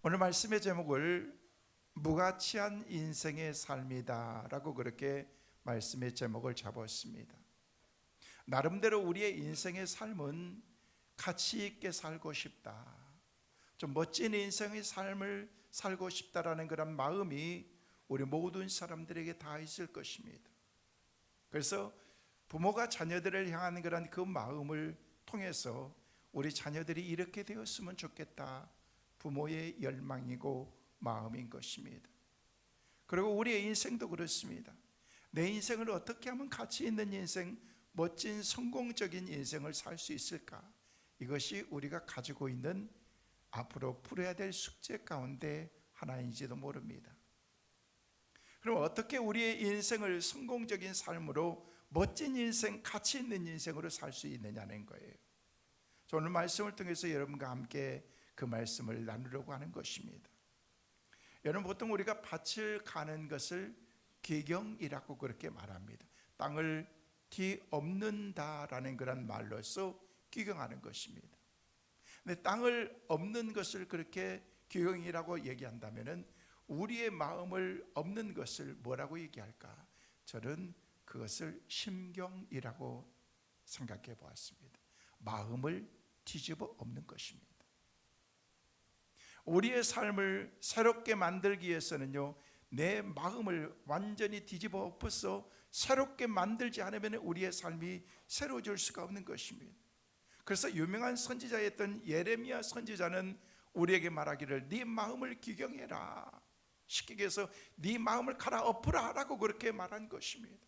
오늘 말씀의 제목을 무가치한 인생의 삶이다 라고 그렇게 말씀의 제목을 잡았습니다. 나름대로 우리의 인생의 삶은 가치 있게 살고 싶다, 좀 멋진 인생의 삶을 살고 싶다라는 그런 마음이 우리 모든 사람들에게 다 있을 것입니다. 그래서 부모가 자녀들을 향하는 그런 그 마음을 통해서 우리 자녀들이 이렇게 되었으면 좋겠다, 부모의 열망이고 마음인 것입니다. 그리고 우리의 인생도 그렇습니다. 내 인생을 어떻게 하면 가치 있는 인생, 멋진 성공적인 인생을 살 수 있을까? 이것이 우리가 가지고 있는 앞으로 풀어야 될 숙제 가운데 하나인지도 모릅니다. 그럼 어떻게 우리의 인생을 성공적인 삶으로, 멋진 인생, 가치 있는 인생으로 살 수 있느냐는 거예요. 오늘 말씀을 통해서 여러분과 함께 그 말씀을 나누려고 하는 것입니다. 여러분, 보통 우리가 밭을 가는 것을 기경이라고 그렇게 말합니다. 땅을 뒤엎는다라는 그런 말로서 기경하는 것입니다. 근데 땅을 엎는 것을 그렇게 기경이라고 얘기한다면은 우리의 마음을 엎는 것을 뭐라고 얘기할까? 저는 그것을 심경이라고 생각해 보았습니다. 마음을 뒤집어 엎는 것입니다. 우리의 삶을 새롭게 만들기 위해서는요, 내 마음을 완전히 뒤집어 엎어서 새롭게 만들지 않으면 우리의 삶이 새로워질 수가 없는 것입니다. 그래서 유명한 선지자였던 예레미야 선지자는 우리에게 말하기를 네 마음을 기경해라, 쉽게 해서 네 마음을 갈아엎으라 라고 그렇게 말한 것입니다.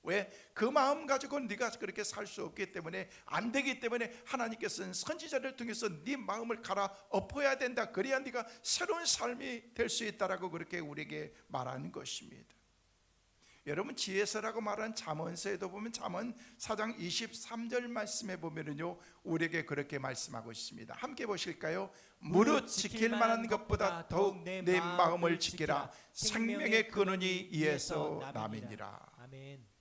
왜? 그 마음 가지고 네가 그렇게 살 수 없기 때문에, 안 되기 때문에 하나님께서는 선지자를 통해서 네 마음을 갈아엎어야 된다, 그래야 네가 새로운 삶이 될 수 있다라고 그렇게 우리에게 말하는 것입니다. 여러분, 지혜서라고 말한 잠언서에도 보면 잠언 4장 23절 말씀에 보면은요, 우리에게 그렇게 말씀하고 있습니다. 함께 보실까요? 무릇 지킬 만한 것보다 더욱 내 마음을 지키라, 생명의 근원이 이에서 남이니라. 아멘.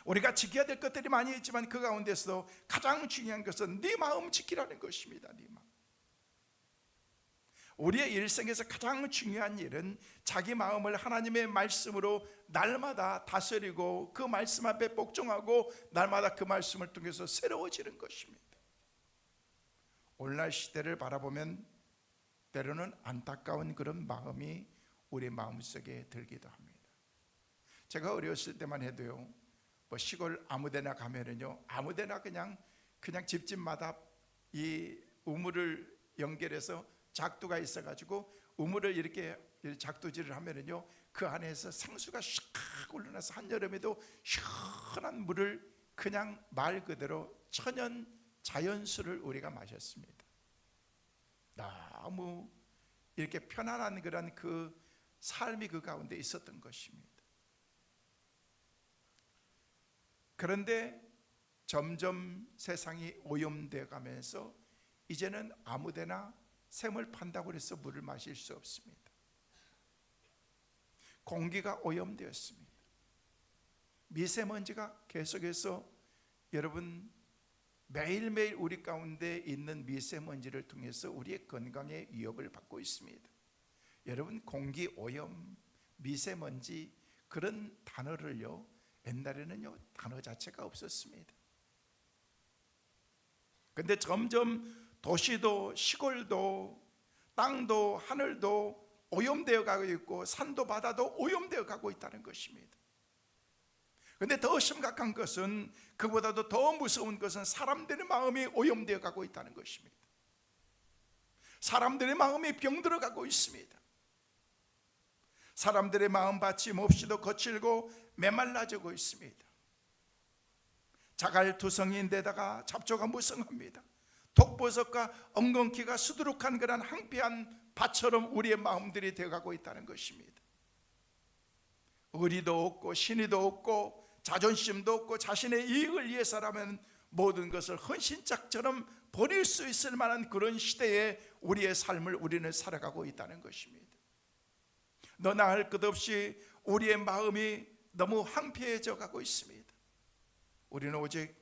우리가 지켜야 될 것들이 많이 있지만 그 가운데서도 가장 중요한 것은 네 마음 지키라는 것입니다. 네 마음. 우리의 일생에서 가장 중요한 일은 자기 마음을 하나님의 말씀으로 날마다 다스리고 그 말씀 앞에 복종하고 날마다 그 말씀을 통해서 새로워지는 것입니다. 오늘날 시대를 바라보면 때로는 안타까운 그런 마음이 우리 마음속에 들기도 합니다. 제가 어렸을 때만 해도요, 뭐 시골 아무데나 가면은요, 아무데나 그냥 집집마다 이 우물을 연결해서 작두가 있어가지고 우물을 이렇게 작두질을 하면은요, 그 안에서 생수가 샥 올라나서 한여름에도 시원한 물을 그냥 말 그대로 천연 자연수를 우리가 마셨습니다. 너무 이렇게 편안한 그런 그 삶이 그 가운데 있었던 것입니다. 그런데 점점 세상이 오염되어 가면서 이제는 아무데나 샘을 판다고 해서 물을 마실 수 없습니다. 공기가 오염되었습니다. 미세먼지가 계속해서, 여러분, 매일매일 우리 가운데 있는 미세먼지를 통해서 우리의 건강에 위협을 받고 있습니다. 여러분, 공기 오염, 미세먼지, 그런 단어를요, 옛날에는요 단어 자체가 없었습니다. 근데 점점 도시도 시골도 땅도 하늘도 오염되어 가고 있고 산도 바다도 오염되어 가고 있다는 것입니다. 근데 더 심각한 것은, 그보다도 더 무서운 것은 사람들의 마음이 오염되어 가고 있다는 것입니다. 사람들의 마음이 병들어 가고 있습니다. 사람들의 마음밭이 몹시도 거칠고 메말라지고 있습니다. 자갈투성인데다가 잡초가 무성합니다. 독버섯과 엉겅퀴가 수두룩한 그런 황폐한 밭처럼 우리의 마음들이 되어가고 있다는 것입니다. 의리도 없고 신의도 없고 자존심도 없고 자신의 이익을 위해서라면 모든 것을 헌신짝처럼 버릴 수 있을 만한 그런 시대에 우리의 삶을 우리는 살아가고 있다는 것입니다. 너나 할 것 없이 우리의 마음이 너무 황폐해져 가고 있습니다. 우리는 오직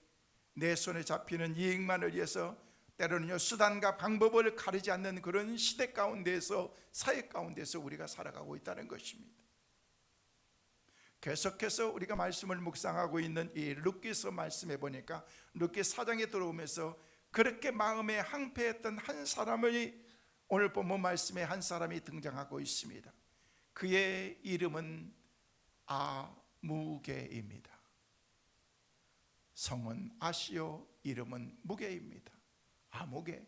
내 손에 잡히는 이익만을 위해서 때로는요 수단과 방법을 가리지 않는 그런 시대 가운데서, 사회 가운데서 우리가 살아가고 있다는 것입니다. 계속해서 우리가 말씀을 묵상하고 있는 이 룻기서 말씀에 보니까 룻기 4장에 들어오면서 그렇게 마음에 항폐했던 한 사람의, 오늘 본문 말씀에 한 사람이 등장하고 있습니다. 그의 이름은 아무개입니다. 성은 아시오, 이름은 무개입니다. 아무개.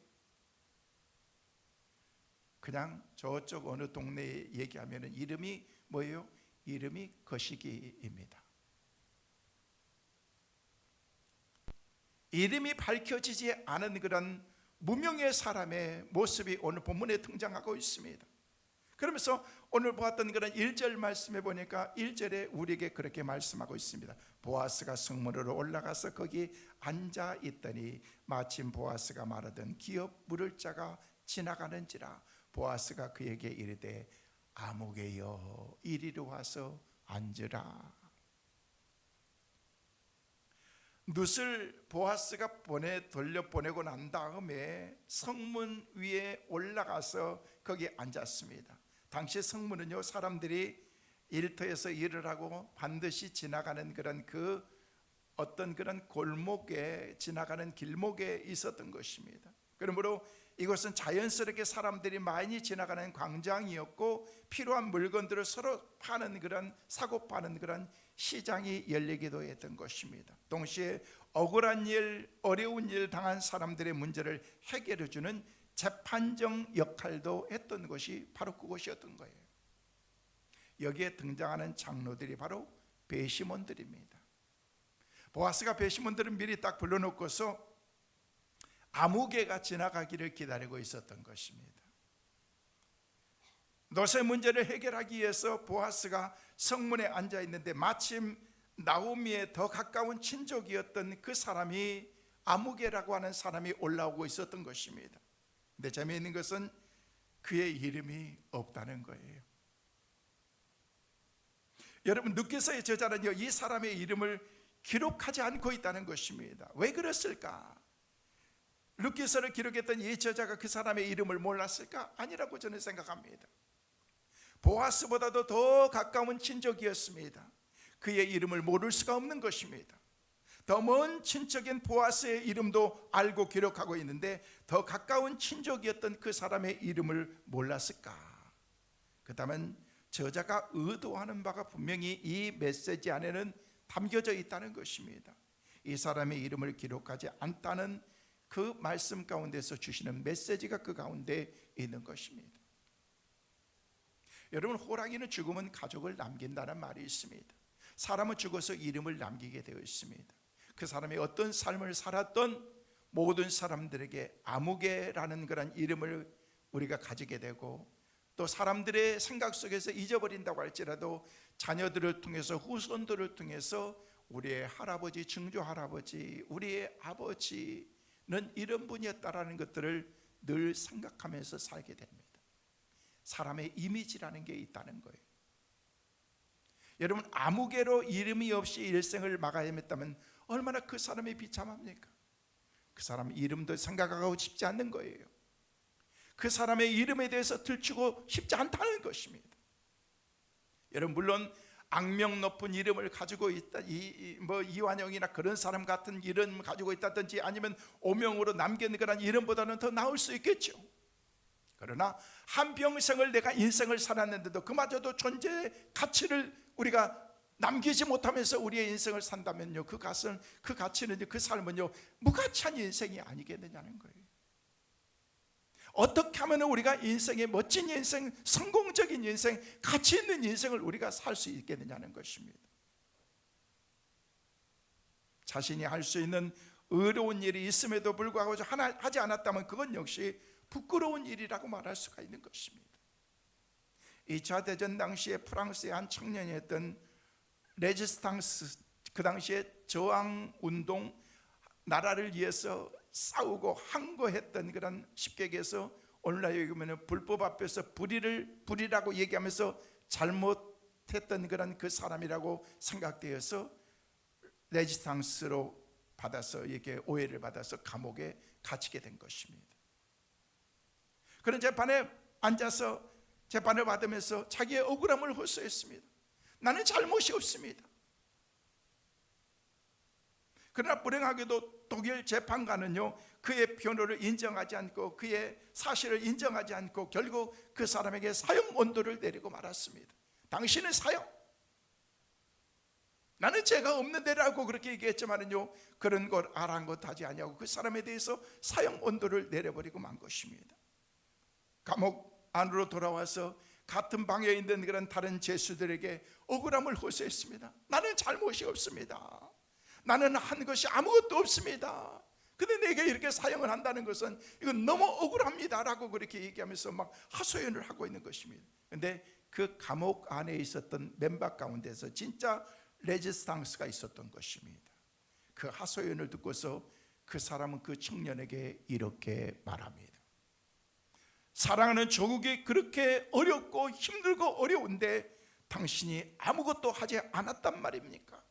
그냥 저쪽 어느 동네에 얘기하면 이름이 뭐예요? 이름이 거시기입니다. 이름이 밝혀지지 않은 그런 무명의 사람의 모습이 오늘 본문에 등장하고 있습니다. 그러면서 오늘 보았던 그런 1절 말씀에 보니까 1절에 우리에게 그렇게 말씀하고 있습니다. 보아스가 성문으로 올라가서 거기 앉아 있더니 마침 보아스가 말하던 기업 물을 자가 지나가는지라. 보아스가 그에게 이르되 아무개여 이리로 와서 앉으라. 룻을 보아스가 돌려보내고 난 다음에 성문 위에 올라가서 거기 앉았습니다. 당시 성문은요 사람들이 일터에서 일을 하고 반드시 지나가는 그런 그 어떤 그런 골목에, 지나가는 길목에 있었던 것입니다. 그러므로 이것은 자연스럽게 사람들이 많이 지나가는 광장이었고 필요한 물건들을 서로 파는 그런, 사고 파는 그런 시장이 열리기도 했던 것입니다. 동시에 억울한 일, 어려운 일 당한 사람들의 문제를 해결해 주는 재판정 역할도 했던 것이 바로 그것이었던 거예요. 여기에 등장하는 장로들이 바로 배심원들입니다. 보아스가 배심원들을 미리 딱 불러놓고서 아무개가 지나가기를 기다리고 있었던 것입니다. 롯의 문제를 해결하기 위해서 보아스가 성문에 앉아 있는데 마침 나오미의 더 가까운 친족이었던 그 사람이, 아무개라고 하는 사람이 올라오고 있었던 것입니다. 근데 재미있는 것은 그의 이름이 없다는 거예요. 여러분, 룻기서의 저자는요 이 사람의 이름을 기록하지 않고 있다는 것입니다. 왜 그랬을까? 룻기서를 기록했던 이 저자가 그 사람의 이름을 몰랐을까? 아니라고 저는 생각합니다. 보아스보다도 더 가까운 친족이었습니다. 그의 이름을 모를 수가 없는 것입니다. 더 먼 친척인 보아스의 이름도 알고 기록하고 있는데 더 가까운 친족이었던 그 사람의 이름을 몰랐을까? 그렇다면 저자가 의도하는 바가 분명히 이 메시지 안에는 담겨져 있다는 것입니다. 이 사람의 이름을 기록하지 않다는 그 말씀 가운데서 주시는 메시지가 그 가운데 있는 것입니다. 여러분, 호랑이는 죽으면 가족을 남긴다는 말이 있습니다. 사람은 죽어서 이름을 남기게 되어 있습니다. 그 사람이 어떤 삶을 살았던 모든 사람들에게 아무개라는 그런 이름을 우리가 가지게 되고, 또 사람들의 생각 속에서 잊어버린다고 할지라도 자녀들을 통해서, 후손들을 통해서 우리의 할아버지, 증조 할아버지, 우리의 아버지는 이런 분이었다라는 것들을 늘 생각하면서 살게 됩니다. 사람의 이미지라는 게 있다는 거예요. 여러분, 아무개로 이름이 없이 일생을 막아야 했다면 얼마나 그 사람이 비참합니까? 그 사람 이름도 생각하고 싶지 않는 거예요. 그 사람의 이름에 대해서 들추고 싶지 않다는 것입니다. 여러분, 물론 악명 높은 이름을 가지고 있다, 이완영이나 그런 사람 같은 이름 가지고 있다든지 아니면 오명으로 남긴 그런 이름보다는 더 나을 수 있겠죠. 그러나 한평생을 내가 인생을 살았는데도 그마저도 존재의 가치를 우리가 남기지 못하면서 우리의 인생을 산다면요, 그 가치는, 그 삶은요 무가치한 인생이 아니겠느냐는 거예요. 어떻게 하면 우리가 인생의 멋진 인생, 성공적인 인생, 가치 있는 인생을 우리가 살 수 있겠느냐는 것입니다. 자신이 할 수 있는 의로운 일이 있음에도 불구하고 하지 않았다면 그건 역시 부끄러운 일이라고 말할 수가 있는 것입니다. 2차 대전 당시에 프랑스의 한 청년이었던 레지스탕스, 그 당시에 저항운동, 나라를 위해서 싸우고 항거했던 그런, 쉽게 얘기해서 오늘날 얘기하면 불법 앞에서 불이라고 얘기하면서 잘못했던 그런 그 사람이라고 생각되어서 레지스탕스로 받아서, 이게 오해를 받아서 감옥에 갇히게 된 것입니다. 그런 재판에 앉아서 재판을 받으면서 자기의 억울함을 호소했습니다. 나는 잘못이 없습니다. 그러나 불행하게도 독일 재판관은요, 그의 변호를 인정하지 않고 그의 사실을 인정하지 않고 결국 그 사람에게 사형 언도를 내리고 말았습니다. 당신은 사형, 나는 죄가 없는데라고 그렇게 얘기했지만은요, 그런 걸 아랑곳하지 아니하고 그 사람에 대해서 사형 언도를 내려버리고 만 것입니다. 감옥 안으로 돌아와서 같은 방에 있는 그런 다른 죄수들에게 억울함을 호소했습니다. 나는 잘못이 없습니다. 나는 한 것이 아무것도 없습니다. 근데 내게 이렇게 사형을 한다는 것은 이건 너무 억울합니다 라고 그렇게 얘기하면서 막 하소연을 하고 있는 것입니다. 근데 그 감옥 안에 있었던 멤버 가운데서 진짜 레지스탕스가 있었던 것입니다. 그 하소연을 듣고서 그 사람은 그 청년에게 이렇게 말합니다. 사랑하는 조국이 그렇게 어렵고 힘들고 어려운데 당신이 아무것도 하지 않았단 말입니까?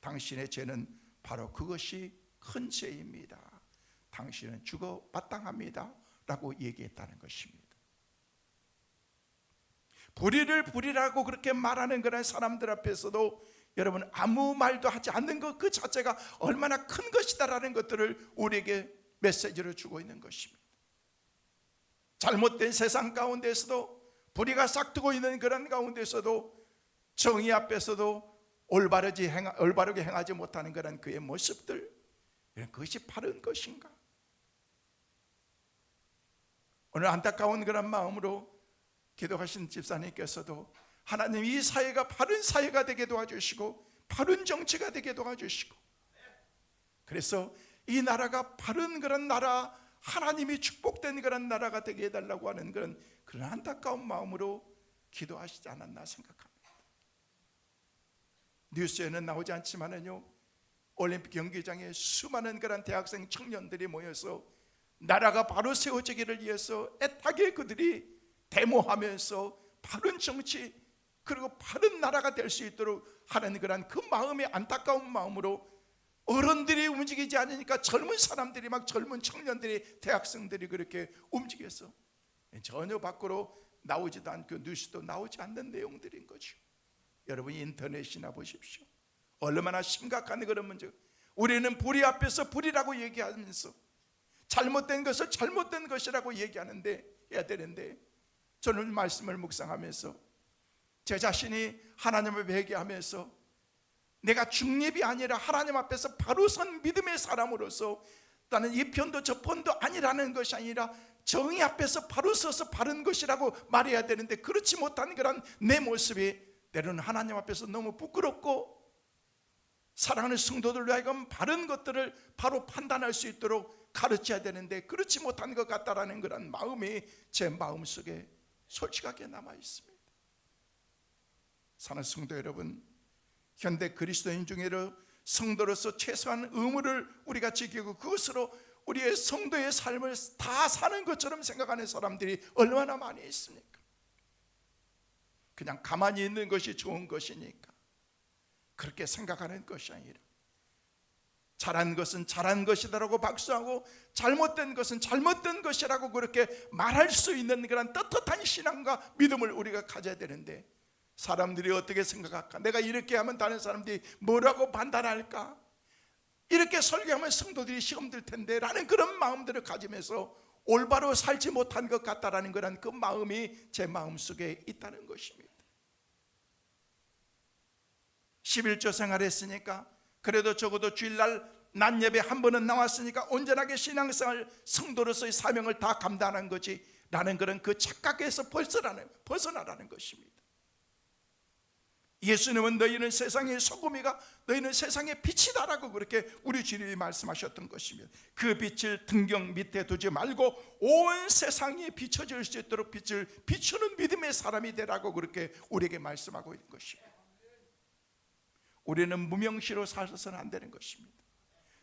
당신의 죄는 바로 그것이 큰 죄입니다. 당신은 죽어 마땅합니다 라고 얘기했다는 것입니다. 불의를 불의라고 그렇게 말하는 그런 사람들 앞에서도 여러분 아무 말도 하지 않는 것 그 자체가 얼마나 큰 것이다라는 것들을 우리에게 메시지로 주고 있는 것입니다. 잘못된 세상 가운데서도 불의가 싹트고 있는 그런 가운데서도 정의 앞에서도 올바르게 행하지 못하는 그런 그의 모습들, 그것이 바른 것인가? 오늘 안타까운 그런 마음으로 기도하신 집사님께서도 하나님 이 사회가 바른 사회가 되게 도와주시고 바른 정치가 되게 도와주시고, 그래서 이 나라가 바른 그런 나라, 하나님이 축복된 그런 나라가 되게 해달라고 하는 그런 안타까운 마음으로 기도하시지 않았나 생각합니다. 뉴스에는 나오지 않지만은요, 올림픽 경기장에 수많은 그런 대학생 청년들이 모여서 나라가 바로 세워지기를 위해서 애타게 그들이 데모하면서 바른 정치 그리고 바른 나라가 될 수 있도록 하는 그런 그 마음의 안타까운 마음으로 어른들이 움직이지 않으니까 젊은 사람들이 막 젊은 청년들이 대학생들이 그렇게 움직여서 전혀 밖으로 나오지도 않고 뉴스도 나오지 않는 내용들인 거죠. 여러분 인터넷이나 보십시오. 얼마나 심각한 그런 문제. 우리는 불의 앞에서 불의라고 얘기하면서 잘못된 것을 잘못된 것이라고 얘기하는데 해야 되는데, 저는 말씀을 묵상하면서 제 자신이 하나님을 회개하면서 내가 중립이 아니라 하나님 앞에서 바로 선 믿음의 사람으로서 나는 이 편도 저 편도 아니라는 것이 아니라 정의 앞에서 바로 서서 바른 것이라고 말해야 되는데 그렇지 못한 그런 내 모습이 때로는 하나님 앞에서 너무 부끄럽고 사랑하는 성도들로 하여금 바른 것들을 바로 판단할 수 있도록 가르쳐야 되는데 그렇지 못한 것 같다라는 그런 마음이 제 마음속에 솔직하게 남아 있습니다. 사랑하는 성도 여러분, 현대 그리스도인 중에도 성도로서 최소한 의무를 우리가 지키고 그것으로 우리의 성도의 삶을 다 사는 것처럼 생각하는 사람들이 얼마나 많이 있습니까? 그냥 가만히 있는 것이 좋은 것이니까 그렇게 생각하는 것이 아니라 잘한 것은 잘한 것이다라고 박수하고 잘못된 것은 잘못된 것이라고 그렇게 말할 수 있는 그런 떳떳한 신앙과 믿음을 우리가 가져야 되는데, 사람들이 어떻게 생각할까? 내가 이렇게 하면 다른 사람들이 뭐라고 판단할까? 이렇게 설교하면 성도들이 시험 들 텐데 라는 그런 마음들을 가지면서 올바로 살지 못한 것 같다라는 그런 그 마음이 제 마음속에 있다는 것입니다. 11조 생활했으니까 그래도 적어도 주일날 낮 예배 한 번은 나왔으니까 온전하게 신앙생활 성도로서의 사명을 다 감당한 거지 라는 그런 그 착각에서 벗어나라는 것입니다. 예수님은 너희는 세상의 소금이가 너희는 세상의 빛이다라고 그렇게 우리 주님이 말씀하셨던 것입니다. 그 빛을 등경 밑에 두지 말고 온 세상이 비춰질 수 있도록 빛을 비추는 믿음의 사람이 되라고 그렇게 우리에게 말씀하고 있는 것입니다. 우리는 무명시로 살아서는 안 되는 것입니다.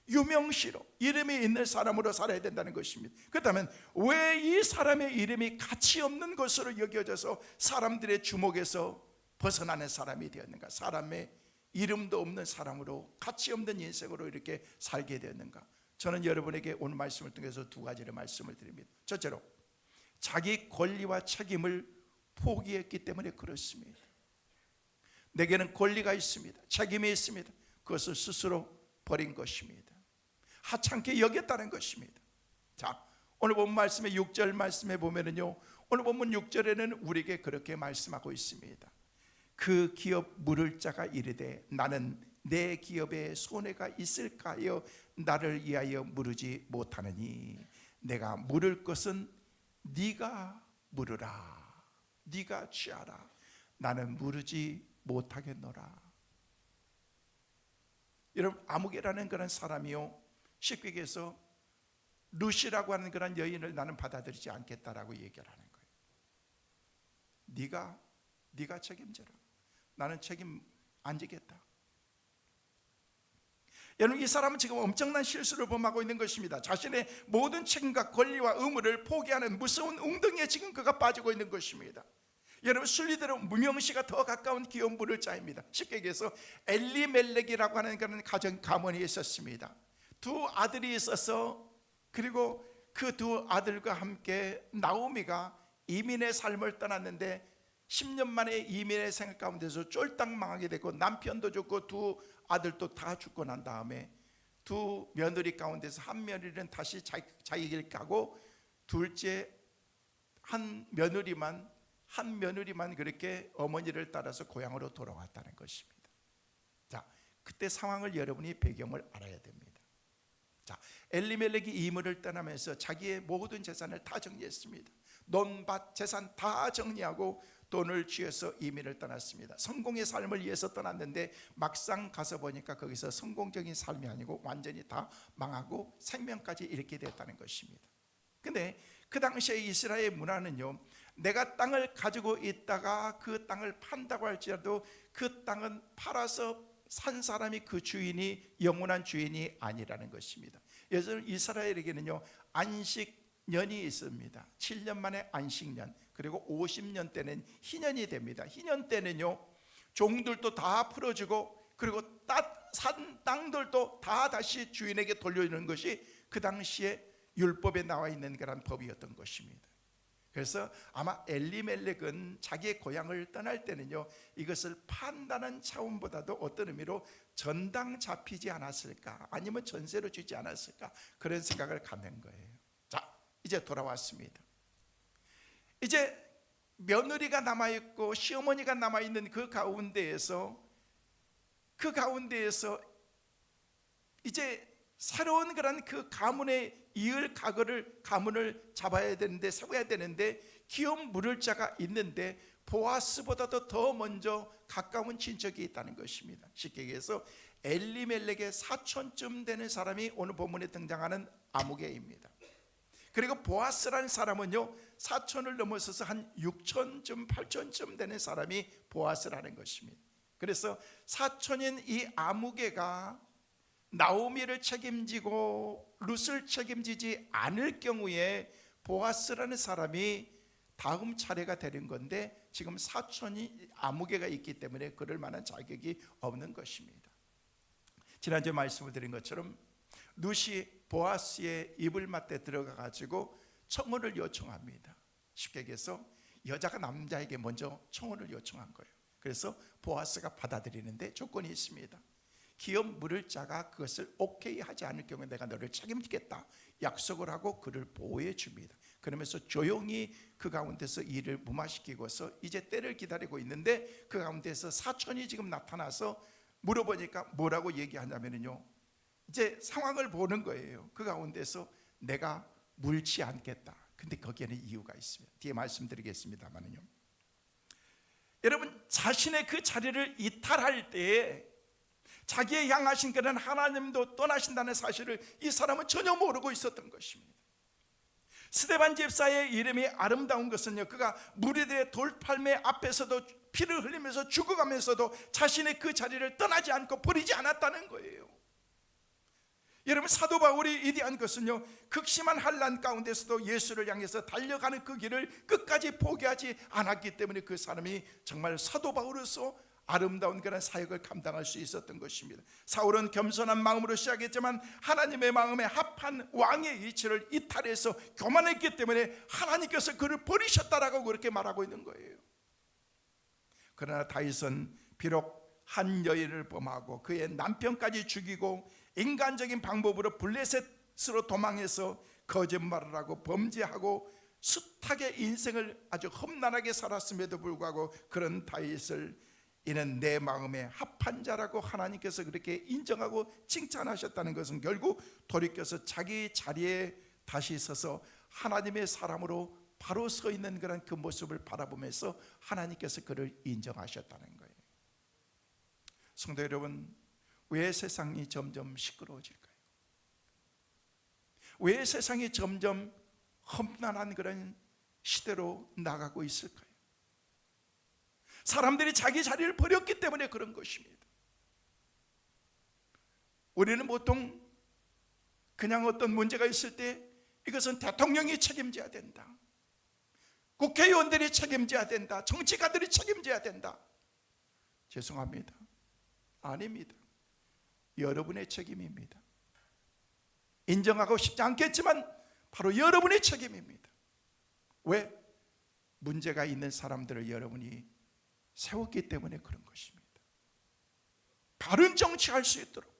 유명시로 이름이 있는 사람으로 살아야 된다는 것입니다. 그렇다면 왜 이 사람의 이름이 가치 없는 것으로 여겨져서 사람들의 주목에서 벗어나는 사람이 되었는가? 사람의 이름도 없는 사람으로 가치 없는 인생으로 이렇게 살게 되었는가? 저는 여러분에게 오늘 말씀을 통해서 두 가지를 말씀을 드립니다. 첫째로, 자기 권리와 책임을 포기했기 때문에 그렇습니다. 내게는 권리가 있습니다. 책임이 있습니다. 그것을 스스로 버린 것입니다. 하찮게 여겼다는 것입니다. 자, 오늘 본 말씀의 6절 말씀에 보면은요, 오늘 본문 6절에는 우리에게 그렇게 말씀하고 있습니다. 그 기업 물을 자가 이르되 나는 내 기업에 손해가 있을까 하여 나를 위하여 물으지 못하느니 내가 물을 것은 네가 물으라. 네가 취하라. 나는 물으지 못하겠노라. 여러분, 아무개라는 그런 사람이요, 쉽게 얘기해서 루시라고 하는 그런 여인을 나는 받아들이지 않겠다라고 얘기를 하는 거예요. 네가 책임져라. 나는 책임 안 지겠다. 여러분, 이 사람은 지금 엄청난 실수를 범하고 있는 것입니다. 자신의 모든 책임과 권리와 의무를 포기하는 무서운 웅덩이에 지금 그가 빠지고 있는 것입니다. 여러분, 순리대로 무명시가 더 가까운 기업 물을 자입니다. 쉽게 얘기해서 엘리멜렉이라고 하는 그런 가문이 있었습니다. 두 아들이 있어서, 그리고 그 두 아들과 함께 나오미가 이민의 삶을 떠났는데 10년 만에 이민의 생활 가운데서 쫄딱 망하게 되고 남편도 죽고 두 아들도 다 죽고 난 다음에 두 며느리 가운데서 한 며느리는 다시 자기 길 가고 둘째 한 며느리만 그렇게 어머니를 따라서 고향으로 돌아왔다는 것입니다. 자, 그때 상황을 여러분이 배경을 알아야 됩니다. 자, 엘리멜렉이 이물을 떠나면서 자기의 모든 재산을 다 정리했습니다. 논밭 재산 다 정리하고 돈을 쥐어서 이민을 떠났습니다. 성공의 삶을 위해서 떠났는데 막상 가서 보니까 거기서 성공적인 삶이 아니고 완전히 다 망하고 생명까지 잃게 됐다는 것입니다. 근데 그 당시에 이스라엘 문화는요, 내가 땅을 가지고 있다가 그 땅을 판다고 할지라도 그 땅은 팔아서 산 사람이 그 주인이 영원한 주인이 아니라는 것입니다. 예전 이스라엘에게는요, 안식년이 있습니다. 7년 만에 안식년, 그리고 50년 때는 희년이 됩니다. 희년 때는요, 종들도 다 풀어주고, 그리고 산 땅들도 다 다시 주인에게 돌려주는 것이 그 당시에 율법에 나와 있는 그런 법이었던 것입니다. 그래서 아마 엘리멜렉은 자기의 고향을 떠날 때는요, 이것을 판다는 차원보다도 어떤 의미로 전당 잡히지 않았을까, 아니면 전세로 주지 않았을까, 그런 생각을 갖는 거예요. 자, 이제 돌아왔습니다. 이제 며느리가 남아있고 시어머니가 남아있는 그 가운데에서 이제 새로운 그런 그 가문의 이을 가문을 잡아야 되는데, 세워야 되는데, 기업 물을 자가 있는데 보아스보다도 더 먼저 가까운 친척이 있다는 것입니다. 쉽게 얘기해서 엘리멜렉의 사촌쯤 되는 사람이 오늘 본문에 등장하는 아무개입니다. 그리고 보아스라는 사람은요, 사촌을 넘어서서 한 6천쯤 8천쯤 되는 사람이 보아스라는 것입니다. 그래서 사촌인 이 아무개가 나오미를 책임지고 룻을 책임지지 않을 경우에 보아스라는 사람이 다음 차례가 되는 건데, 지금 사촌이 아무개가 있기 때문에 그럴 만한 자격이 없는 것입니다. 지난주에 말씀을 드린 것처럼 룻이 보아스의 이불맛에 들어가 가지고 청혼을 요청합니다. 쉽게 얘기해서 여자가 남자에게 먼저 청혼을 요청한 거예요. 그래서 보아스가 받아들이는데 조건이 있습니다. 기업 물을 자가 그것을 오케이 하지 않을 경우에 내가 너를 책임지겠다 약속을 하고 그를 보호해 줍니다. 그러면서 조용히 그 가운데서 일을 무마시키고서 이제 때를 기다리고 있는데, 그 가운데서 사촌이 지금 나타나서 물어보니까 뭐라고 얘기하냐면요, 이제 상황을 보는 거예요. 그 가운데서 내가 물지 않겠다. 근데 거기에는 이유가 있습니다. 뒤에 말씀드리겠습니다만요, 여러분, 자신의 그 자리를 이탈할 때에 자기의 향하신 그런 하나님도 떠나신다는 사실을 이 사람은 전혀 모르고 있었던 것입니다. 스데반 집사의 이름이 아름다운 것은요, 그가 무리들의 돌팔매 앞에서도 피를 흘리면서 죽어가면서도 자신의 그 자리를 떠나지 않고 버리지 않았다는 거예요. 여러분, 사도 바울이 이대한 것은요, 극심한 환난 가운데서도 예수를 향해서 달려가는 그 길을 끝까지 포기하지 않았기 때문에 그 사람이 정말 사도 바울로서 아름다운 그런 사역을 감당할 수 있었던 것입니다. 사울은 겸손한 마음으로 시작했지만 하나님의 마음에 합한 왕의 위치를 이탈해서 교만했기 때문에 하나님께서 그를 버리셨다라고 그렇게 말하고 있는 거예요. 그러나 다윗은 비록 한 여인을 범하고 그의 남편까지 죽이고 인간적인 방법으로 블레셋으로 도망해서 거짓말을 하고 범죄하고 숱하게 인생을 아주 험난하게 살았음에도 불구하고 그런 다윗을 이는 내 마음에 합한 자라고 하나님께서 그렇게 인정하고 칭찬하셨다는 것은 결국 돌이켜서 자기 자리에 다시 서서 하나님의 사람으로 바로 서 있는 그런 그 모습을 바라보면서 하나님께서 그를 인정하셨다는 거예요. 성도 여러분, 왜 세상이 점점 시끄러워질까요? 왜 세상이 점점 험난한 그런 시대로 나가고 있을까요? 사람들이 자기 자리를 버렸기 때문에 그런 것입니다. 우리는 보통 그냥 어떤 문제가 있을 때 이것은 대통령이 책임져야 된다, 국회의원들이 책임져야 된다, 정치가들이 책임져야 된다. 죄송합니다. 아닙니다. 여러분의 책임입니다. 인정하고 싶지 않겠지만 바로 여러분의 책임입니다. 왜? 문제가 있는 사람들을 여러분이 세웠기 때문에 그런 것입니다. 바른 정치할 수 있도록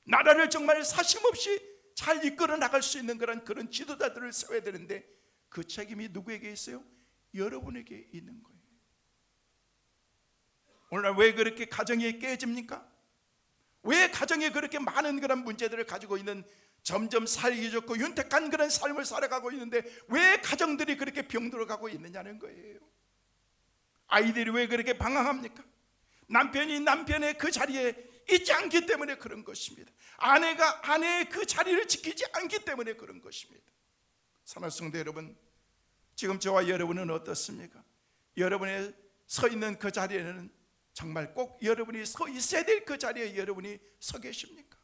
나라를 정말 사심없이 잘 이끌어 나갈 수 있는 그런 지도자들을 세워야 되는데 그 책임이 누구에게 있어요? 여러분에게 있는 거예요. 오늘날 왜 그렇게 가정이 깨집니까? 왜 가정에 그렇게 많은 그런 문제들을 가지고 있는, 점점 살기 좋고 윤택한 그런 삶을 살아가고 있는데 왜 가정들이 그렇게 병들어가고 있느냐는 거예요. 아이들이 왜 그렇게 방황합니까? 남편이 남편의 그 자리에 있지 않기 때문에 그런 것입니다. 아내가 아내의 그 자리를 지키지 않기 때문에 그런 것입니다. 사랑하는 성도 여러분, 지금 저와 여러분은 어떻습니까? 여러분의 서 있는 그 자리에는 정말 꼭 여러분이 서 있어야 될 그 자리에 여러분이 서 계십니까?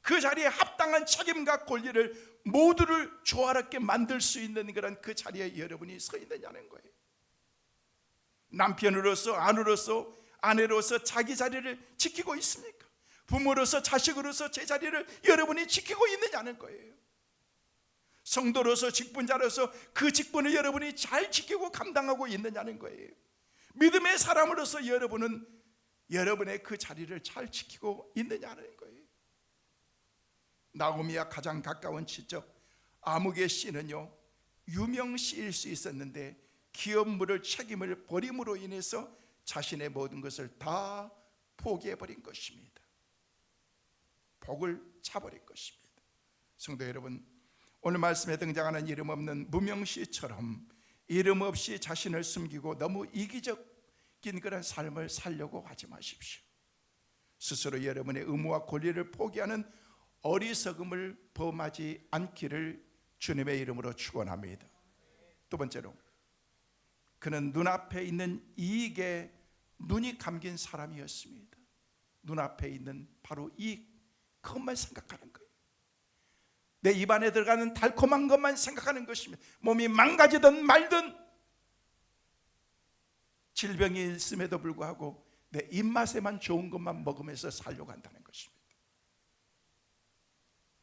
그 자리에 합당한 책임과 권리를 모두를 조화롭게 만들 수 있는 그런 그 자리에 여러분이 서 있느냐는 거예요. 남편으로서, 아내로서, 아내로서 자기 자리를 지키고 있습니까? 부모로서, 자식으로서 제 자리를 여러분이 지키고 있느냐는 거예요. 성도로서, 직분자로서 그 직분을 여러분이 잘 지키고 감당하고 있느냐는 거예요. 믿음의 사람으로서 여러분은 여러분의 그 자리를 잘 지키고 있느냐는 거예요. 나오미와 가장 가까운 친척 아무개 씨는요, 유명 씨일 수 있었는데 기업 물을 책임을 버림으로 인해서 자신의 모든 것을 다 포기해버린 것입니다. 복을 차버린 것입니다. 성도 여러분, 오늘 말씀에 등장하는 이름 없는 무명 씨처럼 이름 없이 자신을 숨기고 너무 이기적인 그런 삶을 살려고 하지 마십시오. 스스로 여러분의 의무와 권리를 포기하는 어리석음을 범하지 않기를 주님의 이름으로 축원합니다. 두 번째로, 그는 눈앞에 있는 이익에 눈이 감긴 사람이었습니다. 눈앞에 있는 바로 이익, 그것만 생각하는 거예요. 내 입안에 들어가는 달콤한 것만 생각하는 것입니다. 몸이 망가지든 말든 질병이 있음에도 불구하고 내 입맛에만 좋은 것만 먹으면서 살려고 한다는 것입니다.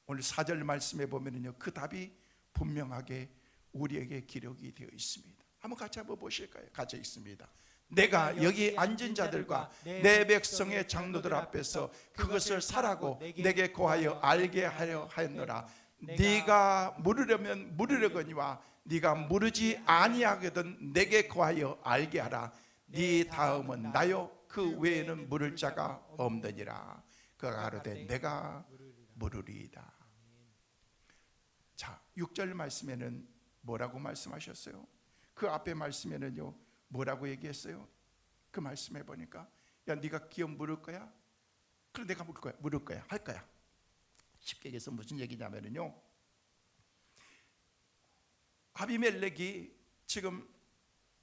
오늘 4절 말씀에 보면요, 그 답이 분명하게 우리에게 기록이 되어 있습니다. 한번 같이 한번 보실까요? 같이 있습니다. 내가 여기 앉은 자들과 내 백성의 장로들 앞에서 그것을 사라고 내게 고하여 알게 하려 하였노라. 네가 물으려면 물으려거니와 네가 물으지 아니하거든 내게 고하여 알게 하라. 네 다음은 나요 그 외에는 물을 자가 없느니라. 그가 가로되 내가 물으리이다. 자, 6절 말씀에는 뭐라고 말씀하셨어요? 그 앞에 말씀에는요, 뭐라고 얘기했어요? 그 말씀해 보니까, 야, 네가 기업 물을 거야? 그래, 내가 물을 거야, 할 거야. 쉽게 얘기해서 무슨 얘기냐면요, 아비멜렉이 지금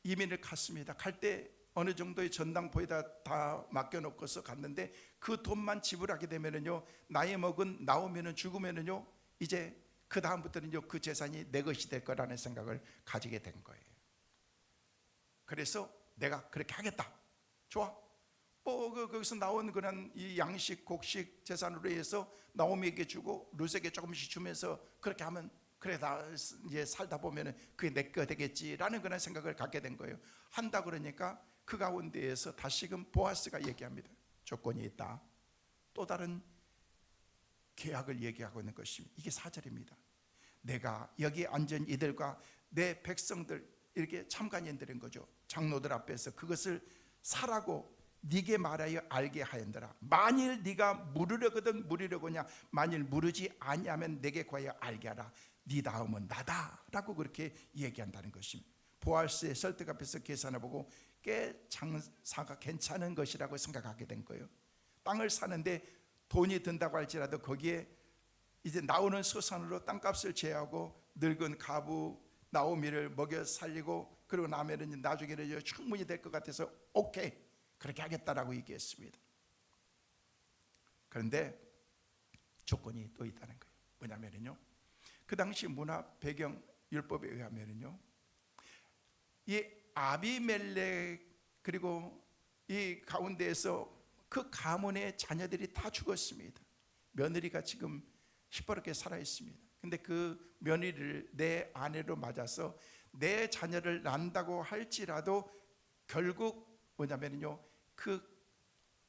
이민을 갔습니다. 갈 때 어느 정도의 전당포에다 다 맡겨놓고서 갔는데 그 돈만 지불하게 되면은요, 나이 먹은 나오면은 죽으면은요, 이제 그 다음부터는요, 그 재산이 내 것이 될 거라는 생각을 가지게 된 거예요. 그래서 내가 그렇게 하겠다. 좋아. 거기서 나온 그런 이 양식 곡식 재산으로 해서 나오미에게 주고 룻에게 조금씩 주면서 그렇게 하면 그래, 나 이제 살다 보면은 그게 내 거 되겠지라는 그런 생각을 갖게 된 거예요. 한다 그러니까 그 가운데에서 다시금 보아스가 얘기합니다. 조건이 있다. 또 다른 계약을 얘기하고 있는 것입니다. 이게 4절입니다. 내가 여기 앉은 이들과 내 백성들, 이렇게 참관인들인 거죠. 장로들 앞에서 그것을 사라고 네게 말하여 알게 하였더라. 만일 네가 물으려거든 물으려거냐, 만일 물으지 아니하면 내게 구하여 알게 하라. 네 다음은 나다라고 그렇게 얘기한다는 것입니다. 보아스의 설득 앞에서 계산해 보고 꽤 장사가 괜찮은 것이라고 생각하게 된 거예요. 땅을 사는데 돈이 든다고 할지라도 거기에 이제 나오는 소산으로 땅값을 제하고 늙은 가부 나오미를 먹여 살리고 그리고 나면은 나중에는 충분히 될 것 같아서 오케이, 그렇게 하겠다라고 얘기했습니다. 그런데 조건이 또 있다는 거예요. 뭐냐면요, 그 당시 문화 배경 율법에 의하면요, 이 아비멜렉 그리고 이 가운데에서 그 가문의 자녀들이 다 죽었습니다. 며느리가 지금 시퍼렇게 살아 있습니다. 근데 그 며느리를 내 아내로 맞아서 내 자녀를 낳는다고 할지라도 결국 뭐냐면요, 그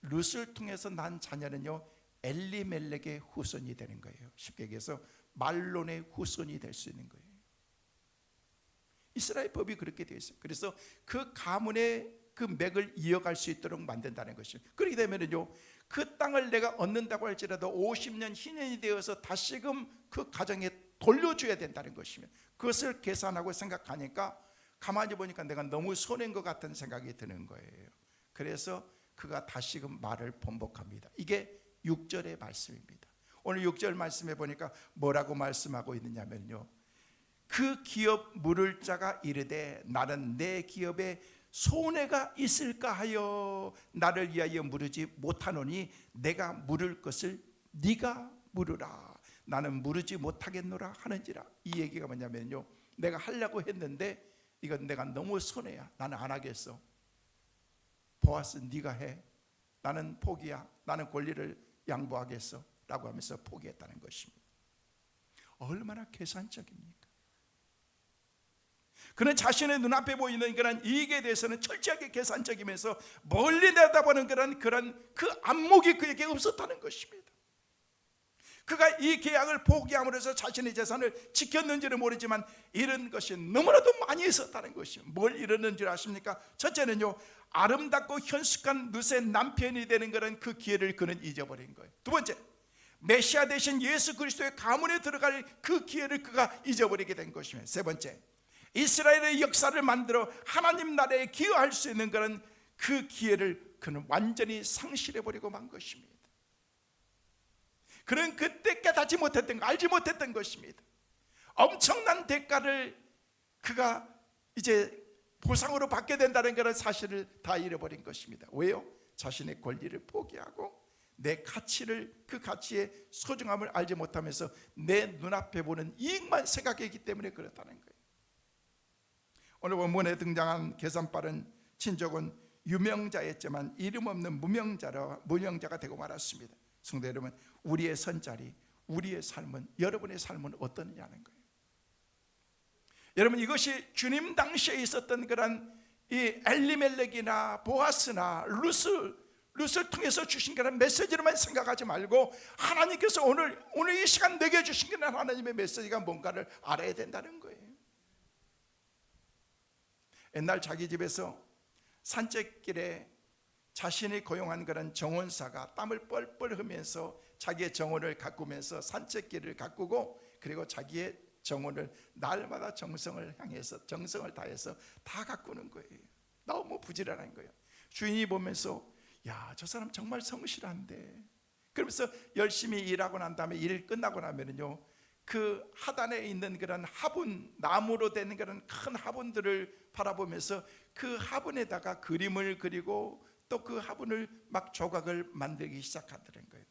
룻을 통해서 난 자녀는요 엘리멜렉의 후손이 되는 거예요. 쉽게 얘기해서 말론의 후손이 될 수 있는 거예요. 이스라엘 법이 그렇게 되어 있어요. 그래서 그 가문의 그 맥을 이어갈 수 있도록 만든다는 것입니다. 그렇게 되면은요, 그 땅을 내가 얻는다고 할지라도 50년 희년이 되어서 다시금 그 가정에 돌려줘야 된다는 것입니다. 그것을 계산하고 생각하니까 가만히 보니까 내가 너무 손해인 것 같은 생각이 드는 거예요. 그래서 그가 다시금 말을 번복합니다. 이게 6절의 말씀입니다. 오늘 6절 말씀해 보니까 뭐라고 말씀하고 있느냐면요, 그 기업 물을 자가 이르되 나는 내 기업에 손해가 있을까 하여 나를 위하여 물으지 못하노니 내가 물을 것을 네가 물으라. 나는 물으지 못하겠노라 하는지라. 이 얘기가 뭐냐면요, 내가 하려고 했는데 이건 내가 너무 손해야. 나는 안 하겠어. 보아스 네가 해. 나는 포기야. 나는 권리를 양보하겠어 라고 하면서 포기했다는 것입니다. 얼마나 계산적입니까? 그는 자신의 눈앞에 보이는 그런 이익에 대해서는 철저하게 계산적이면서 멀리 내다보는 그런 그 안목이 그에게 없었다는 것입니다. 그가 이 계약을 포기함으로써 자신의 재산을 지켰는지는 모르지만 잃은 것이 너무나도 많이 있었다는 것입니다. 뭘 잃었는 줄 아십니까? 첫째는요, 아름답고 현숙한 룻의 남편이 되는 그런 그 기회를 그는 잊어버린 거예요. 두 번째, 메시아 되신 예수 그리스도의 가문에 들어갈 그 기회를 그가 잊어버리게 된 것입니다. 세 번째, 이스라엘의 역사를 만들어 하나님 나라에 기여할 수 있는 그런 그 기회를 그는 완전히 상실해버리고 만 것입니다. 그는 그때 깨닫지 못했던 거, 알지 못했던 것입니다. 엄청난 대가를 그가 이제 보상으로 받게 된다는 그런 사실을 다 잃어버린 것입니다. 왜요? 자신의 권리를 포기하고 내 가치를, 그 가치의 소중함을 알지 못하면서 내 눈앞에 보는 이익만 생각했기 때문에 그렇다는 거예요. 오늘 본문에 등장한 계산 빠른 친족은 유명자였지만 이름 없는 무명자가 되고 말았습니다. 성도 여러분, 우리의 선자리, 우리의 삶은, 여러분의 삶은 어떠냐는 거예요. 여러분, 이것이 주님 당시에 있었던 그런 이 엘리멜렉이나 보아스나 룻을 통해서 주신 그런 메시지로만 생각하지 말고 하나님께서 오늘 이 시간 내게 주신 그런 하나님의 메시지가 뭔가를 알아야 된다는 거예요. 옛날 자기 집에서 산책길에 자신이 고용한 그런 정원사가 땀을 뻘뻘 흘리면서 자기의 정원을 가꾸면서 산책길을 가꾸고 그리고 자기의 정원을 날마다 정성을 향해서 정성을 다해서 다 가꾸는 거예요. 너무 부지런한 거예요. 주인이 보면서 야, 저 사람 정말 성실한데, 그러면서 열심히 일하고 난 다음에 일 끝나고 나면은요, 그 하단에 있는 그런 화분, 나무로 된 그런 큰 화분들을 바라보면서 그 화분에다가 그림을 그리고 또 그 화분을 막 조각을 만들기 시작하더라는 거예요.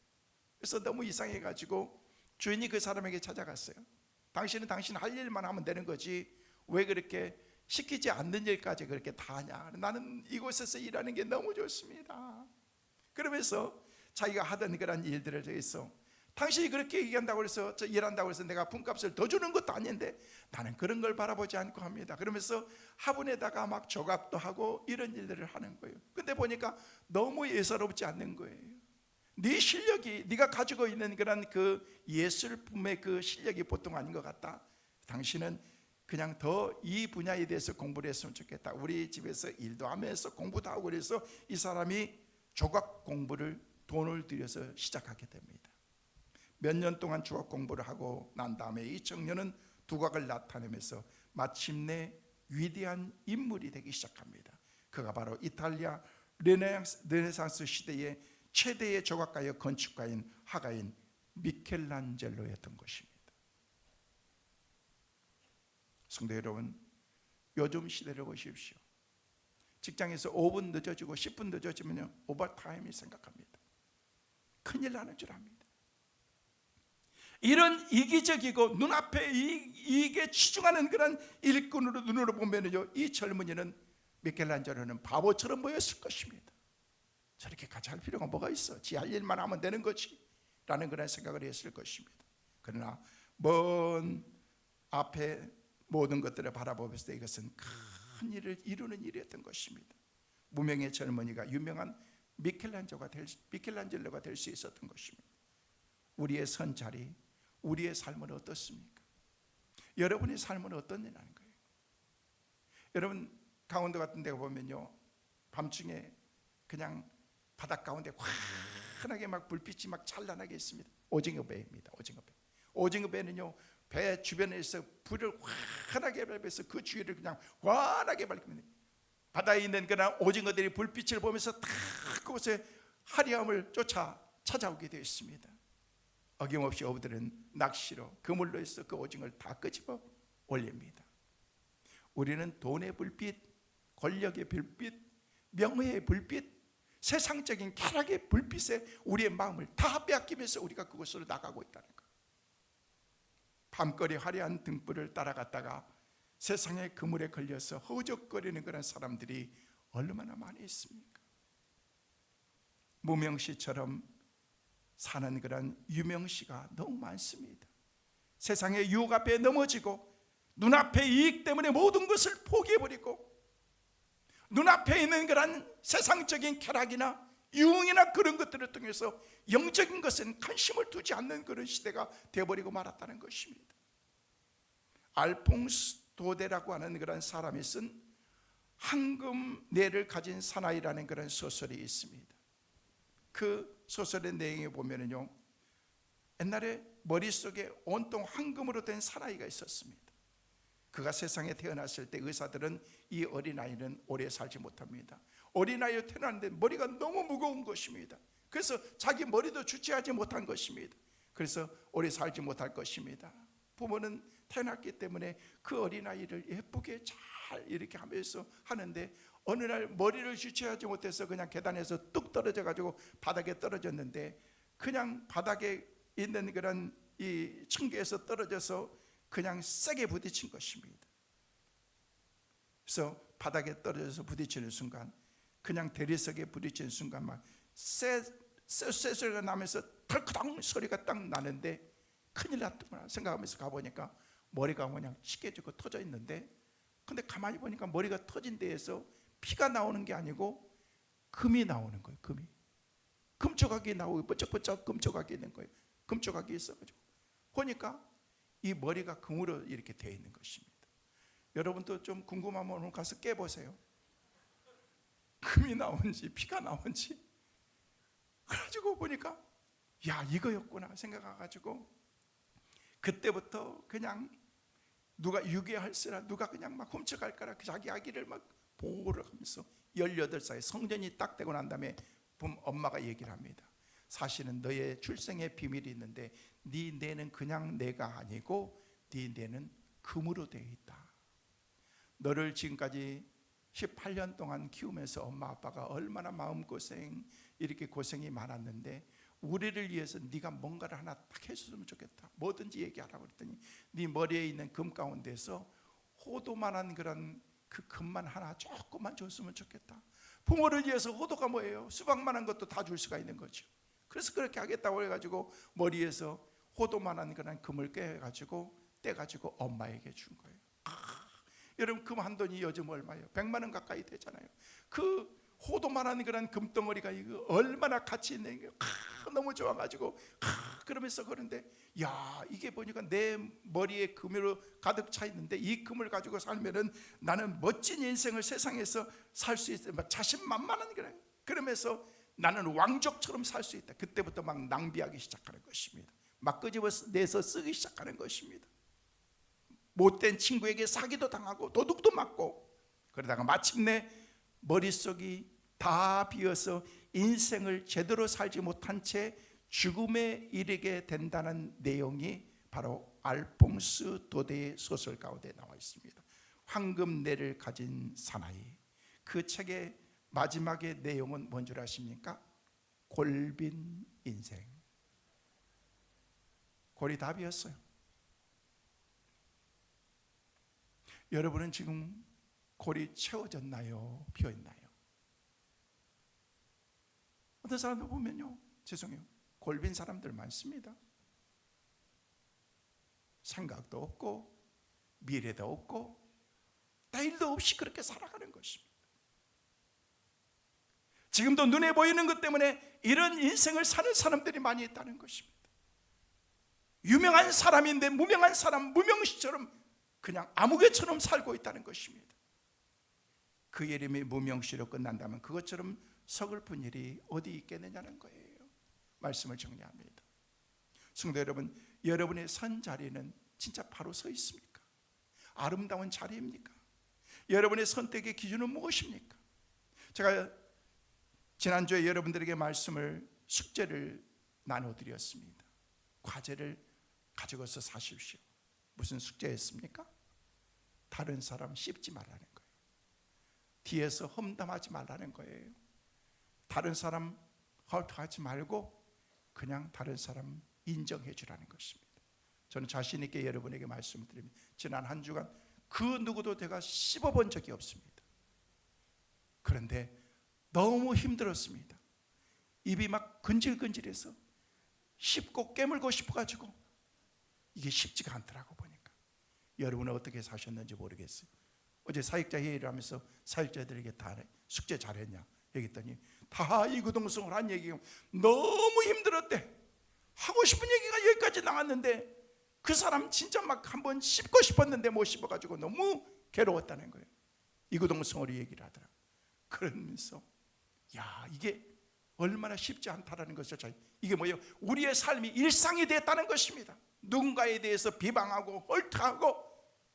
그래서 너무 이상해가지고 주인이 그 사람에게 찾아갔어요. 당신은 당신 할 일만 하면 되는 거지 왜 그렇게 시키지 않는 일까지 그렇게 다 하냐? 나는 이곳에서 일하는 게 너무 좋습니다. 그러면서 자기가 하던 그런 일들을 해서 당신이 그렇게 얘기한다고 해서 저 일한다고 해서 내가 품값을 더 주는 것도 아닌데 나는 그런 걸 바라보지 않고 합니다. 그러면서 화분에다가 막 조각도 하고 이런 일들을 하는 거예요. 근데 보니까 너무 예사롭지 않는 거예요. 네 실력이, 네가 가지고 있는 그런 그 예술품의 그 실력이 보통 아닌 것 같다. 당신은 그냥 더 이 분야에 대해서 공부를 했으면 좋겠다. 우리 집에서 일도 하면서 공부도 하고 그래서 이 사람이 조각 공부를 돈을 들여서 시작하게 됩니다. 몇 년 동안 조각 공부를 하고 난 다음에 이 청년은 두각을 나타내면서 마침내 위대한 인물이 되기 시작합니다. 그가 바로 이탈리아 르네상스 시대의 최대의 조각가여 건축가인 화가인 미켈란젤로였던 것입니다. 성도 여러분, 요즘 시대를 보십시오. 직장에서 5분 늦어지고 10분 늦어지면 오버타임이 생각합니다. 큰일 나는 줄 압니다. 이런 이기적이고 눈앞에 이익에 치중하는 그런 일꾼으로 눈으로 보면요, 이 젊은이는 미켈란젤로는 바보처럼 보였을 것입니다. 저렇게까지 할 필요가 뭐가 있어? 지 할 일만 하면 되는 거지 라는 그런 생각을 했을 것입니다. 그러나 먼 앞에 모든 것들을 바라보면서 이것은 큰 일을 이루는 일이었던 것입니다. 무명의 젊은이가 유명한 미켈란젤로가 될 수 있었던 것입니다. 우리의 선자리, 우리의 삶은 어떻습니까? 여러분의 삶은 어떤 일이라는 거예요? 여러분 강원도 같은 데 보면요, 밤중에 그냥 바닷 가운데 환하게 막 불빛이 막 찬란하게 있습니다. 오징어 배입니다. 오징어 배는요, 배 주변에서 불을 환하게 밝혀서 그 주위를 그냥 환하게 밝힙니다. 바다에 있는 그런 오징어들이 불빛을 보면서 다 그곳에 화려함을 쫓아 찾아오게 되어 있습니다. 어김없이 어부들은 낚시로 그물로 해서 그 오징어를 다 끄집어 올립니다. 우리는 돈의 불빛, 권력의 불빛, 명예의 불빛, 세상적인 쾌락의 불빛에 우리의 마음을 다 빼앗기면서 우리가 그곳으로 나가고 있다는 것. 밤거리 화려한 등불을 따라갔다가 세상의 그물에 걸려서 허우적거리는 그런 사람들이 얼마나 많이 있습니까? 무명씨처럼 사는 그런 유명씨가 너무 많습니다. 세상의 유혹 앞에 넘어지고 눈앞의 이익 때문에 모든 것을 포기해버리고 눈앞에 있는 그런 세상적인 쾌락이나 유흥이나 그런 것들을 통해서 영적인 것은 관심을 두지 않는 그런 시대가 되어버리고 말았다는 것입니다. 알퐁스 도데라고 하는 그런 사람이 쓴 황금뇌를 가진 사나이라는 그런 소설이 있습니다. 그 소설의 내용에 보면요, 옛날에 머릿속에 온통 황금으로 된 사나이가 있었습니다. 그가 세상에 태어났을 때 의사들은 이 어린아이는 오래 살지 못합니다. 어린아이로 태어났는데 머리가 너무 무거운 것입니다. 그래서 자기 머리도 주체하지 못한 것입니다. 그래서 오래 살지 못할 것입니다. 부모는 태어났기 때문에 그 어린아이를 예쁘게 잘 이렇게 하면서 하는데 어느 날 머리를 주체하지 못해서 그냥 계단에서 뚝 떨어져 가지고 바닥에 떨어졌는데, 그냥 바닥에 있는 그런 이 층계에서 떨어져서 그냥 세게 부딪힌 것입니다. 그래서 바닥에 떨어져서 부딪히는 순간, 그냥 대리석에 부딪히는 순간 막 쇠 소리가 나면서 털크당 소리가 딱 나는데 큰일 났구나 생각하면서 가보니까 머리가 그냥 찢겨지고 터져 있는데, 근데 가만히 보니까 머리가 터진 데에서 피가 나오는 게 아니고 금이 나오는 거예요. 금조각이 나오고 번쩍번쩍 금조각이 있는 거예요. 금조각이 있어가지고 보니까 이 머리가 금으로 이렇게 되어 있는 것입니다. 여러분도 좀 궁금하면 오늘 가서 깨보세요. 금이 나온지 피가 나온지. 그래가지고 보니까 야, 이거였구나 생각해가지고 그때부터 그냥 누가 유괴할세라, 누가 그냥 막 훔쳐갈까라 자기 아기를 막 보호를 하면서 18살 성전이 딱 되고 난 다음에 엄마가 얘기를 합니다. 사실은 너의 출생의 비밀이 있는데 네 뇌는 그냥 뇌가 아니고 네 뇌는 금으로 되어 있다. 너를 지금까지 18년 동안 키우면서 엄마 아빠가 얼마나 마음고생, 이렇게 고생이 많았는데 우리를 위해서 네가 뭔가를 하나 딱 해줬으면 좋겠다. 뭐든지 얘기하라고 그랬더니 네 머리에 있는 금 가운데서 호도만한 그런 그 금만 하나 조금만 줬으면 좋겠다. 부모를 위해서 호도가 뭐예요? 수박만한 것도 다 줄 수가 있는 거죠. 그래서 그렇게 하겠다고 해가지고 머리에서 호도만한 그런 금을 떼가지고 엄마에게 준 거예요. 여러분, 금 한 돈이 요즘 얼마예요? 100만 원 가까이 되잖아요. 그 호도만한 그런 금덩어리가 이거 얼마나 가치 있는 게 너무 좋아가지고 그러면서 그런데 야, 이게 보니까 내 머리에 금으로 가득 차 있는데 이 금을 가지고 살면은 나는 멋진 인생을 세상에서 살 수 있어. 막 자신만만한 그래. 그러면서 나는 왕족처럼 살 수 있다. 그때부터 막 낭비하기 시작하는 것입니다. 막 끄집어내서 쓰기 시작하는 것입니다. 못된 친구에게 사기도 당하고 도둑도 맞고, 그러다가 마침내 머릿속이 다 비어서 인생을 제대로 살지 못한 채 죽음에 이르게 된다는 내용이 바로 알퐁스 도데의 소설 가운데 나와 있습니다. 황금뇌를 가진 사나이. 그 책의 마지막의 내용은 뭔 줄 아십니까? 골빈 인생. 골이 다 비었어요. 여러분은 지금 골이 채워졌나요? 비어있나요? 어떤 사람들 보면요, 죄송해요, 골빈 사람들 많습니다. 생각도 없고 미래도 없고 일도 없이 그렇게 살아가는 것입니다. 지금도 눈에 보이는 것 때문에 이런 인생을 사는 사람들이 많이 있다는 것입니다. 유명한 사람인데 무명한 사람, 무명시처럼 그냥 아무개처럼 살고 있다는 것입니다. 그 이름이 무명시로 끝난다면 그것처럼 서글픈 일이 어디 있겠느냐는 거예요. 말씀을 정리합니다. 성도 여러분, 여러분의 선 자리는 진짜 바로 서 있습니까? 아름다운 자리입니까? 여러분의 선택의 기준은 무엇입니까? 제가 지난주에 여러분들에게 숙제를 나눠드렸습니다. 과제를 가지고서 사십시오. 무슨 숙제였습니까? 다른 사람 씹지 말라는 거예요. 뒤에서 험담하지 말라는 거예요. 다른 사람 헐떡하지 말고 그냥 다른 사람 인정해 주라는 것입니다. 저는 자신 있게 여러분에게 말씀을 드립니다. 지난 한 주간 그 누구도 제가 씹어본 적이 없습니다. 그런데 너무 힘들었습니다. 입이 막 근질근질해서 씹고 깨물고 싶어가지고 이게 쉽지가 않더라고 보니까. 여러분은 어떻게 사셨는지 모르겠어요. 어제 사역자 회의를 하면서 사역자들에게 다 숙제 잘했냐 얘기했더니 다 이구동성을 한 얘기가 너무 힘들었대. 하고 싶은 얘기가 여기까지 나왔는데 그 사람 진짜 막 한번 씹고 싶었는데 못 씹어가지고 너무 괴로웠다는 거예요. 이구동성으로 얘기를 하더라고요. 그러면서 야, 이게 얼마나 쉽지 않다라는 것이죠. 이게 뭐예요? 우리의 삶이 일상이 됐다는 것입니다. 누군가에 대해서 비방하고 헐떡하고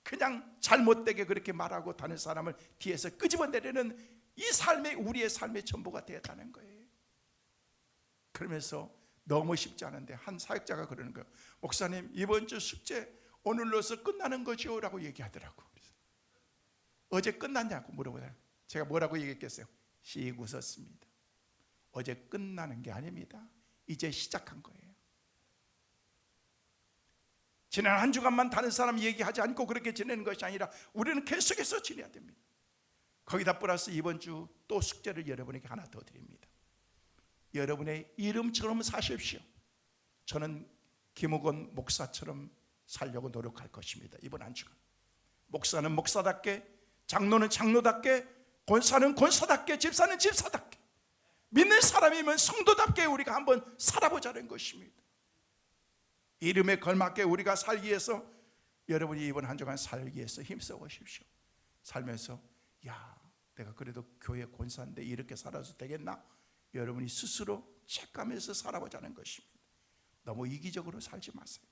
그냥 잘못되게 그렇게 말하고 다른 사람을 뒤에서 끄집어내려는 이 삶이 우리의 삶의 전부가 되었다는 거예요. 그러면서 너무 쉽지 않은데 한 사역자가 그러는 거예요. 목사님, 이번 주 숙제 오늘로서 끝나는 거죠? 라고 얘기하더라고요. 그래서 어제 끝났냐고 물어보더라고요. 제가 뭐라고 얘기했겠어요? 씩 웃었습니다. 어제 끝나는 게 아닙니다. 이제 시작한 거예요. 지난 한 주간만 다른 사람 얘기하지 않고 그렇게 지내는 것이 아니라 우리는 계속해서 지내야 됩니다. 거기다 플러스 이번 주 또 숙제를 여러분에게 하나 더 드립니다. 여러분의 이름처럼 사십시오. 저는 김우건 목사처럼 살려고 노력할 것입니다. 이번 한 주간 목사는 목사답게, 장로는 장로답게, 권사는 권사답게, 집사는 집사답게, 믿는 사람이면 성도답게 우리가 한번 살아보자는 것입니다. 이름에 걸맞게 우리가 살기 위해서 여러분이 이번 한 주간 살기 위해서 힘써 보십시오. 살면서 야, 내가 그래도 교회 권사인데 이렇게 살아도 되겠나? 여러분이 스스로 체크하면서 살아보자는 것입니다. 너무 이기적으로 살지 마세요.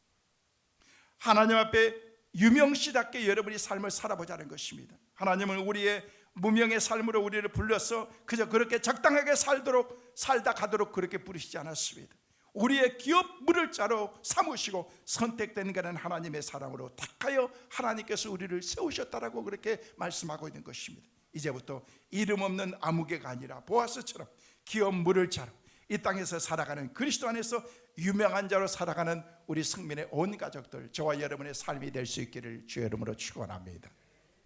하나님 앞에 유명시답게 여러분이 삶을 살아보자는 것입니다. 하나님은 우리의 무명의 삶으로 우리를 불러서 그저 그렇게 적당하게 살다 가도록 그렇게 부르시지 않았습니다. 우리의 기업 물을 자로 삼으시고 선택된 그는 하나님의 사람으로 택하여 하나님께서 우리를 세우셨다라고 그렇게 말씀하고 있는 것입니다. 이제부터 이름 없는 아무개가 아니라 보아스처럼 기업 물을 자로 이 땅에서 살아가는 그리스도 안에서 유명한 자로 살아가는 우리 성민의 온 가족들, 저와 여러분의 삶이 될 수 있기를 주의 이름으로 축원합니다.